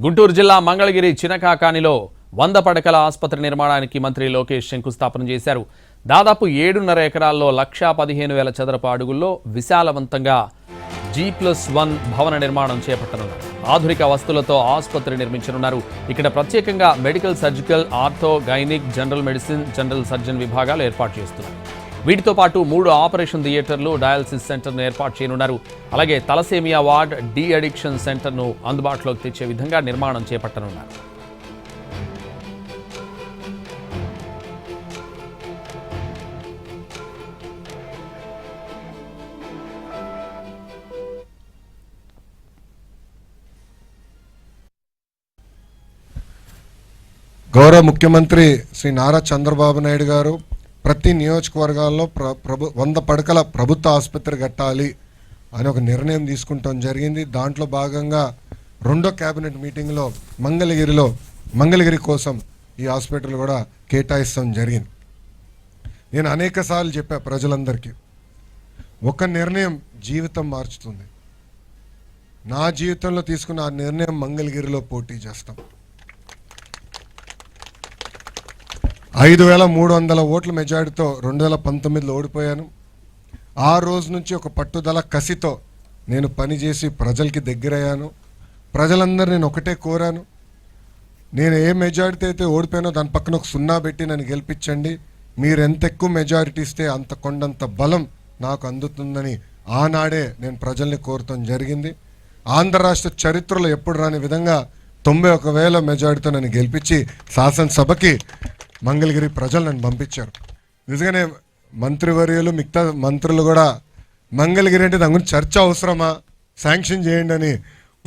గుంటూరు జిల్లా మంగళగిరి చినకాకానిలో 100 పడకల ఆసుపత్రి నిర్మాణానికి మంత్రి లోకేష్ శంకుస్థాపన చేశారు. దాదాపు 7.5 ఎకరాల్లో 1,15,000 చదరపు అడుగుల్లో విశాలవంతంగా G+1 భవన నిర్మాణం చేపట్టనున్నారు. ఆధునిక వస్తువులతో ఆసుపత్రి నిర్మించనున్నారు. ఇక్కడ ప్రత్యేకంగా medical, surgical, ortho, gynaec, general medicine, general surgeon విభాగాలు ఏర్పాటు చేస్తున్నారు. వీటితో పాటు 3 ఆపరేషన్ థియేటర్లు, డయాలసిస్ సెంటర్ను ఏర్పాటు చేయనున్నారు. అలాగే తలసేమియా వార్డ్, డి అడిక్షన్ సెంటర్ను అందుబాటులోకి తెచ్చే విధంగా నిర్మాణం చేపట్టనున్నారు. గౌరవ ముఖ్యమంత్రి శ్రీ నారా చంద్రబాబు నాయుడు గారు ప్రతి నియోజకవర్గాల్లో 100 పడకల ప్రభుత్వ ఆసుపత్రి కట్టాలి అని ఒక నిర్ణయం తీసుకుంటాం జరిగింది. దాంట్లో భాగంగా 2వ కేబినెట్ మీటింగ్లో మంగళగిరి కోసం ఈ హాస్పిటల్ కూడా కేటాయిస్తాం జరిగింది. నేను అనేక సార్లు చెప్పా ప్రజలందరికీ, ఒక నిర్ణయం జీవితం మార్చుతుంది. నా జీవితంలో తీసుకున్న ఆ నిర్ణయం మంగళగిరిలో పోటీ చేస్తాం. 5,300 ఓట్ల మెజారిటీతో 2019లో ఓడిపోయాను. ఆ రోజు నుంచి ఒక పట్టుదల, కసితో నేను పనిచేసి ప్రజలకి దగ్గరయ్యాను. ప్రజలందరూ నేను ఒకటే కోరాను, నేను ఏ మెజారిటీ అయితే ఓడిపోయానో దాని పక్కన ఒక 0 పెట్టి నన్ను గెలిపించండి. మీరు ఎంత ఎక్కువ మెజారిటీ ఇస్తే అంత కొండంత బలం నాకు అందుతుందని ఆనాడే నేను ప్రజల్ని కోరటం జరిగింది. ఆంధ్ర రాష్ట్ర చరిత్రలో ఎప్పుడు రాని విధంగా 91,000 మెజారిటీతో నన్ను గెలిపించి శాసనసభకి మంగళగిరి ప్రజలు నన్ను పంపించారు. నిజంగానే మంత్రివర్యులు, మిగతా మంత్రులు కూడా మంగళగిరి అంటే దాని గురించి చర్చ అవసరమా, శాంక్షన్ చేయండి అని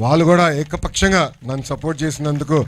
వాళ్ళు కూడా ఏకపక్షంగా నన్ను సపోర్ట్ చేసినందుకు